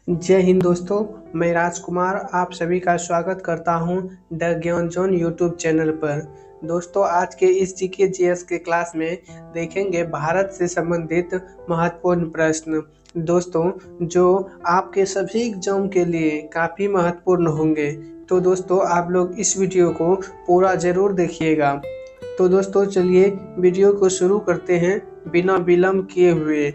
जय हिंद दोस्तों, मैं राजकुमार आप सभी का स्वागत करता हूं द ज्ञान जोन यूट्यूब चैनल पर। दोस्तों, आज के इस जीके जीएस के क्लास में देखेंगे भारत से संबंधित महत्वपूर्ण प्रश्न। दोस्तों, जो आपके सभी एग्जाम के लिए काफ़ी महत्वपूर्ण होंगे, तो दोस्तों आप लोग इस वीडियो को पूरा ज़रूर देखिएगा। तो दोस्तों चलिए वीडियो को शुरू करते हैं बिना विलम्ब किए हुए।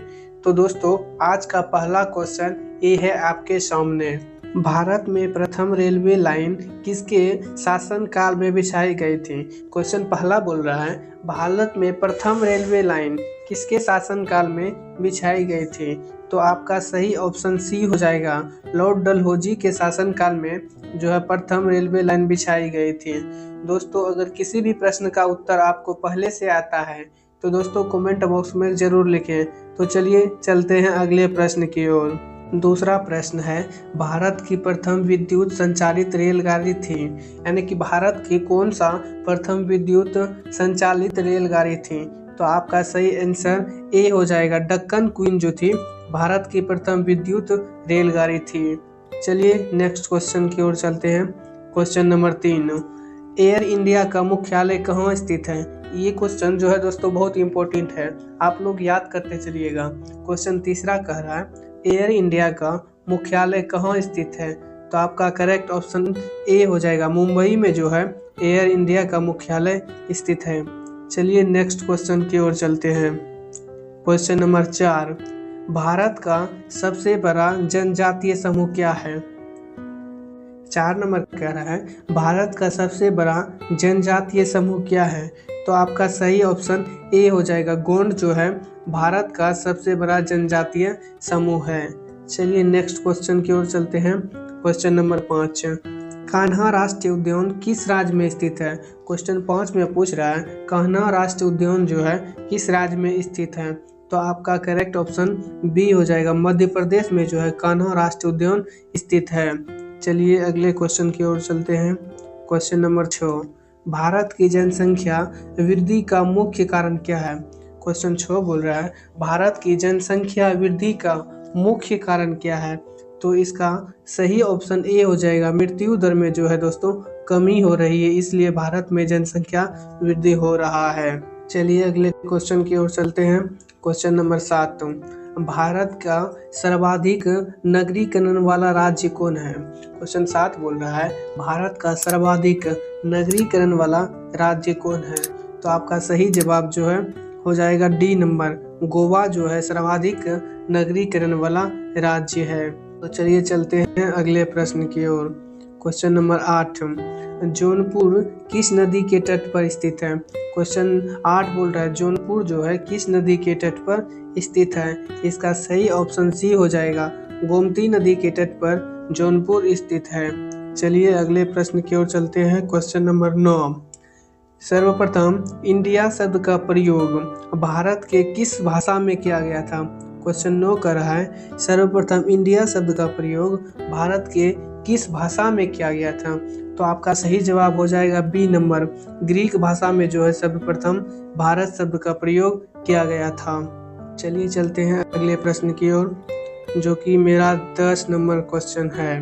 तो दोस्तों आज का पहला क्वेश्चन ये है आपके सामने। भारत में प्रथम रेलवे लाइन किसके शासनकाल में बिछाई गई थी? क्वेश्चन पहला बोल रहा है भारत में प्रथम रेलवे लाइन किसके शासनकाल में बिछाई गई थी? तो आपका सही ऑप्शन सी हो जाएगा। लॉर्ड डलहौजी के शासनकाल में जो है प्रथम रेलवे लाइन बिछाई गई थी। दोस्तों अगर किसी भी प्रश्न का उत्तर आपको पहले से आता है तो दोस्तों कमेंट बॉक्स में ज़रूर लिखें। तो चलिए चलते हैं अगले प्रश्न की ओर। दूसरा प्रश्न है भारत की प्रथम विद्युत संचालित रेलगाड़ी थी, यानी कि भारत की कौन सा प्रथम विद्युत संचालित रेलगाड़ी थी? तो आपका सही आंसर ए हो जाएगा। दक्कन क्वीन जो थी भारत की प्रथम विद्युत रेलगाड़ी थी। चलिए नेक्स्ट क्वेश्चन की ओर चलते हैं। क्वेश्चन नंबर 3, एयर इंडिया का मुख्यालय कहाँ स्थित है? ये क्वेश्चन जो है दोस्तों बहुत इंपॉर्टेंट है, आप लोग याद करते चलिएगा। क्वेश्चन तीसरा कह रहा है एयर इंडिया का मुख्यालय कहाँ स्थित है? तो आपका करेक्ट ऑप्शन ए हो जाएगा। मुंबई में जो है एयर इंडिया का मुख्यालय स्थित है। चलिए नेक्स्ट क्वेश्चन की ओर चलते हैं। क्वेश्चन नंबर 4, भारत का सबसे बड़ा जनजातीय समूह क्या है? 4 नंबर कह रहा है भारत का सबसे बड़ा जनजातीय समूह क्या है? तो आपका सही ऑप्शन ए हो जाएगा। गोंड जो है भारत का सबसे बड़ा जनजातीय समूह है। चलिए नेक्स्ट क्वेश्चन की ओर चलते हैं। क्वेश्चन नंबर 5, कान्हा राष्ट्रीय उद्यान किस राज्य में स्थित है? क्वेश्चन 5 में पूछ रहा है कान्हा राष्ट्रीय उद्यान जो है किस राज्य में स्थित है? तो आपका करेक्ट ऑप्शन बी हो जाएगा। मध्य प्रदेश में जो है कान्हा राष्ट्रीय उद्यान स्थित है। चलिए अगले क्वेश्चन की ओर चलते हैं। क्वेश्चन नंबर 6, भारत की जनसंख्या वृद्धि का मुख्य कारण क्या है? क्वेश्चन 6 बोल रहा है भारत की जनसंख्या वृद्धि का मुख्य कारण क्या है? तो इसका सही ऑप्शन ए हो जाएगा। मृत्यु दर में जो है दोस्तों कमी हो रही है, इसलिए भारत में जनसंख्या वृद्धि हो रहा है। चलिए अगले क्वेश्चन की ओर चलते हैं। क्वेश्चन नंबर 7, भारत का सर्वाधिक नगरीकरण वाला राज्य कौन है? क्वेश्चन 7 बोल रहा है भारत का सर्वाधिक नगरीकरण वाला राज्य कौन है? तो आपका सही जवाब जो है हो जाएगा डी नंबर। गोवा जो है सर्वाधिक नगरीकरण वाला राज्य है। तो चलिए चलते हैं अगले प्रश्न की ओर। क्वेश्चन नंबर 8, जौनपुर किस नदी के तट पर स्थित है? क्वेश्चन 8 बोल रहा है जौनपुर जो है किस नदी के तट पर स्थित है? इसका सही ऑप्शन सी हो जाएगा। गोमती नदी के तट पर जौनपुर स्थित है। चलिए अगले प्रश्न की ओर चलते हैं। क्वेश्चन नंबर 9, सर्वप्रथम इंडिया शब्द का प्रयोग भारत के किस भाषा में किया गया था? क्वेश्चन 9 कर रहा है सर्वप्रथम इंडिया शब्द का प्रयोग भारत के किस भाषा में किया गया था? तो आपका सही जवाब हो जाएगा बी नंबर। ग्रीक भाषा में जो है सर्वप्रथम भारत शब्द का प्रयोग किया गया था। चलिए चलते हैं अगले प्रश्न की ओर, जो कि मेरा 10 नंबर क्वेश्चन है।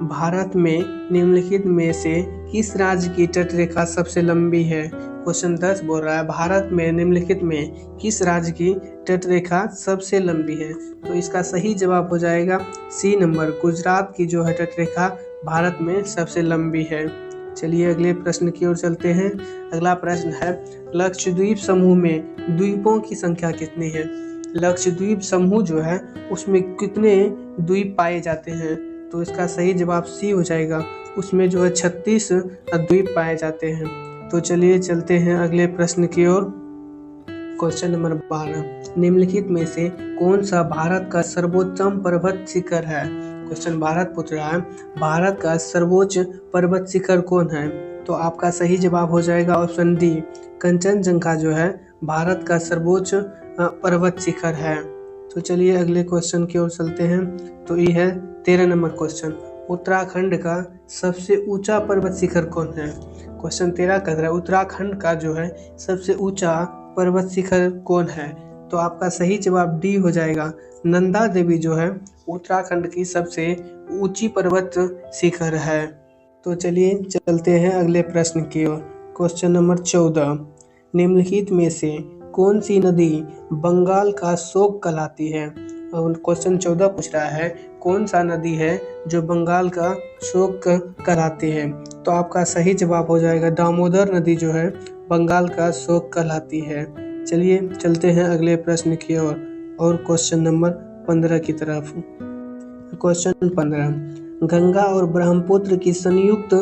भारत में निम्नलिखित में से किस राज्य की तटरेखा सबसे लंबी है? क्वेश्चन 10 बोल रहा है भारत में निम्नलिखित में किस राज्य की तटरेखा सबसे लंबी है? तो इसका सही जवाब हो जाएगा सी नंबर। गुजरात की जो है तटरेखा भारत में सबसे लंबी है। चलिए अगले प्रश्न की ओर चलते हैं। अगला प्रश्न है लक्षद्वीप समूह में द्वीपों की संख्या कितनी है? लक्षद्वीप समूह जो है उसमें कितने द्वीप पाए जाते हैं? तो इसका सही जवाब सी हो जाएगा। उसमें जो है 36 द्वीप पाए जाते हैं। तो चलिए चलते हैं अगले प्रश्न की ओर। क्वेश्चन नंबर 12, निम्नलिखित में से कौन सा भारत का सर्वोच्चम पर्वत शिखर है? क्वेश्चन भारत पूछ रहा है भारत का सर्वोच्च पर्वत शिखर कौन है? तो आपका सही जवाब हो जाएगा ऑप्शन डी। कंचनजंगा जो है भारत का सर्वोच्च पर्वत शिखर है। तो चलिए अगले क्वेश्चन की ओर चलते हैं। तो ये है 13 नंबर क्वेश्चन, उत्तराखंड का सबसे ऊंचा पर्वत शिखर कौन है? क्वेश्चन 13 कह रहा है उत्तराखंड का जो है सबसे ऊंचा पर्वत शिखर कौन है? तो आपका सही जवाब डी हो जाएगा। नंदा देवी जो है उत्तराखंड की सबसे ऊंची पर्वत शिखर है? तो चलिए चलते हैं अगले प्रश्न की ओर। क्वेश्चन नंबर 14, निम्नलिखित में से कौन सी नदी बंगाल का शोक कहलाती है? और क्वेश्चन 14 पूछ रहा है कौन सा नदी है जो बंगाल का शोक कहलाती है? तो आपका सही जवाब हो जाएगा दामोदर नदी जो है बंगाल का शोक कहलाती है। चलिए चलते हैं अगले प्रश्न की ओर और क्वेश्चन नंबर 15 की तरफ। क्वेश्चन 15, गंगा और ब्रह्मपुत्र की संयुक्त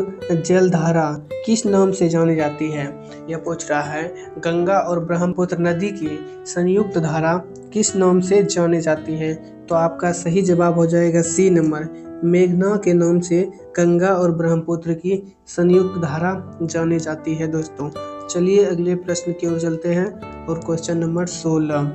जलधारा किस नाम से जानी जाती है? यह पूछ रहा है गंगा और ब्रह्मपुत्र नदी की संयुक्त धारा किस नाम से जानी जाती है? तो आपका सही जवाब हो जाएगा सी नंबर, मेघना के नाम से गंगा और ब्रह्मपुत्र की संयुक्त धारा जानी जाती है दोस्तों। चलिए अगले प्रश्न की ओर चलते हैं और क्वेश्चन नंबर 16,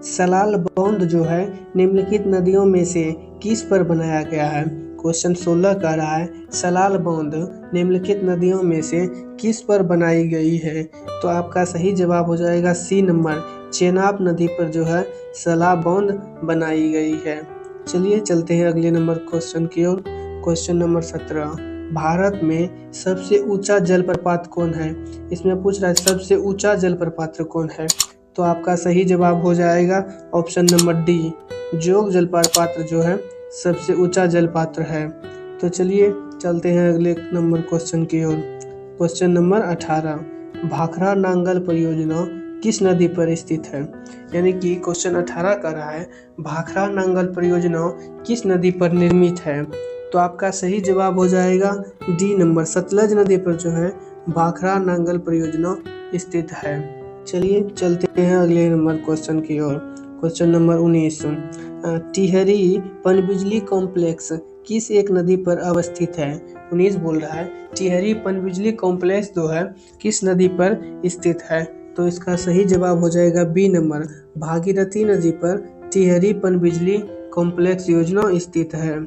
सलाल बांध जो है निम्नलिखित नदियों में से किस पर बनाया गया है? क्वेश्चन 16 कह रहा है सलाल बांध निम्नलिखित नदियों में से किस पर बनाई गई है? तो आपका सही जवाब हो जाएगा सी नंबर, चेनाब नदी पर जो है सलाल बांध बनाई गई है। चलिए चलते हैं अगले नंबर क्वेश्चन की ओर। क्वेश्चन नंबर 17, भारत में सबसे ऊंचा जलप्रपात कौन है? इसमें पूछ रहा है सबसे ऊंचा जलप्रपात कौन है? तो आपका सही जवाब हो जाएगा ऑप्शन नंबर डी, जोग जलप्रपात जो है सबसे ऊंचा जलपात्र है। तो चलिए चलते हैं अगले नंबर क्वेश्चन की ओर। क्वेश्चन नंबर 18, भाखड़ा नांगल परियोजना किस नदी पर स्थित है? यानी कि क्वेश्चन 18 कर रहा है भाखड़ा नांगल परियोजना किस नदी पर निर्मित है? तो आपका सही जवाब हो जाएगा डी नंबर, सतलज नदी पर जो है भाखड़ा नांगल परियोजना स्थित है। चलिए चलते हैं अगले नंबर क्वेश्चन की ओर। क्वेश्चन नंबर 19, टिहरी पनबिजली कॉम्प्लेक्स किस एक नदी पर अवस्थित है? 19 बोल रहा है टिहरी पनबिजली कॉम्प्लेक्स जो है किस नदी पर स्थित है? तो इसका सही जवाब हो जाएगा बी नंबर, भागीरथी नदी पर टिहरी पनबिजली कॉम्प्लेक्स योजना स्थित है।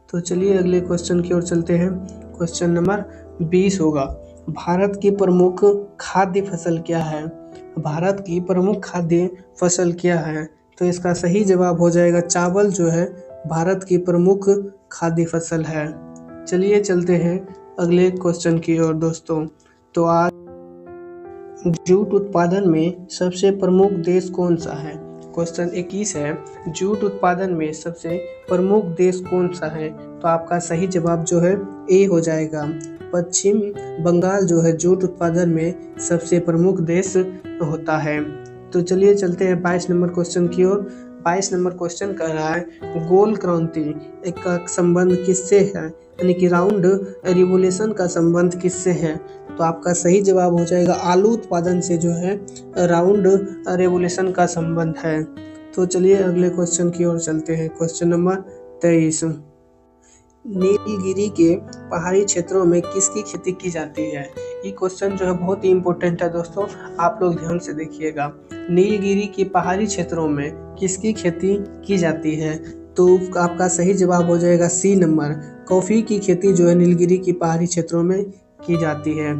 तो चलिए अगले क्वेश्चन की ओर चलते हैं। क्वेश्चन नंबर 20 होगा, भारत की प्रमुख खाद्य फसल क्या है? भारत की प्रमुख खाद्य फसल क्या है? तो इसका सही जवाब हो जाएगा चावल जो है भारत की प्रमुख खाद्य फसल है। चलिए चलते हैं अगले क्वेश्चन की ओर दोस्तों। तो आज जूट उत्पादन में सबसे प्रमुख देश कौन सा है? क्वेश्चन 21 है जूट उत्पादन में सबसे प्रमुख देश कौन सा है? तो आपका सही जवाब जो है ए हो जाएगा, पश्चिम बंगाल जो है जूट उत्पादन में सबसे प्रमुख देश होता है। तो चलिए चलते हैं 22 नंबर क्वेश्चन की ओर। 22 नंबर क्वेश्चन कह रहा है गोल क्रांति एक का संबंध किससे है? यानी कि राउंड रिवोल्यूशन का संबंध किससे है? तो आपका सही जवाब हो जाएगा आलू उत्पादन से जो है राउंड रेवोल्यूशन का संबंध है। तो चलिए अगले क्वेश्चन की ओर चलते हैं। क्वेश्चन नंबर 23, नीलगिरी के पहाड़ी क्षेत्रों में किसकी खेती की जाती है? ये क्वेश्चन जो है बहुत ही इम्पोर्टेंट है दोस्तों, आप लोग ध्यान से देखिएगा। नीलगिरी के पहाड़ी क्षेत्रों में किसकी खेती की जाती है? तो आपका सही जवाब हो जाएगा सी नंबर, कॉफ़ी की खेती जो है नीलगिरी की पहाड़ी क्षेत्रों में की जाती है।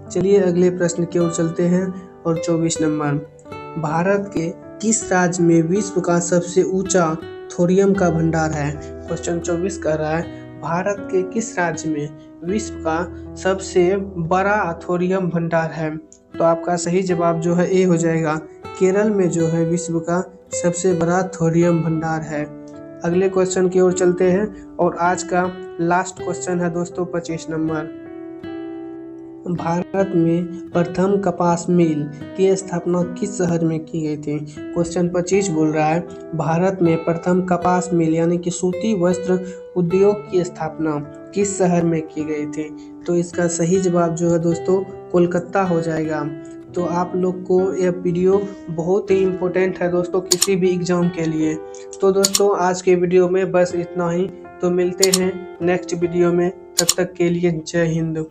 चलिए अगले प्रश्न की ओर चलते हैं और 24 नंबर, भारत के किस राज्य में विश्व का सबसे ऊंचा थोरियम का भंडार है? क्वेश्चन 24 कह रहा है भारत के किस राज्य में विश्व का सबसे बड़ा थोरियम भंडार है? तो आपका सही जवाब जो है ए हो जाएगा, केरल में जो है विश्व का सबसे बड़ा थोरियम भंडार है। अगले क्वेश्चन की ओर चलते हैं और आज का लास्ट क्वेश्चन है दोस्तों 25 नंबर, भारत में प्रथम कपास मिल की स्थापना किस शहर में की गई थी? क्वेश्चन 25 बोल रहा है भारत में प्रथम कपास मिल यानी कि सूती वस्त्र उद्योग की स्थापना किस शहर में की गई थी? तो इसका सही जवाब जो है दोस्तों कोलकाता हो जाएगा। तो आप लोग को यह वीडियो बहुत ही इम्पोर्टेंट है दोस्तों किसी भी एग्जाम के लिए। तो दोस्तों आज के वीडियो में बस इतना ही, तो मिलते हैं नेक्स्ट वीडियो में, तब तक के लिए जय हिंद।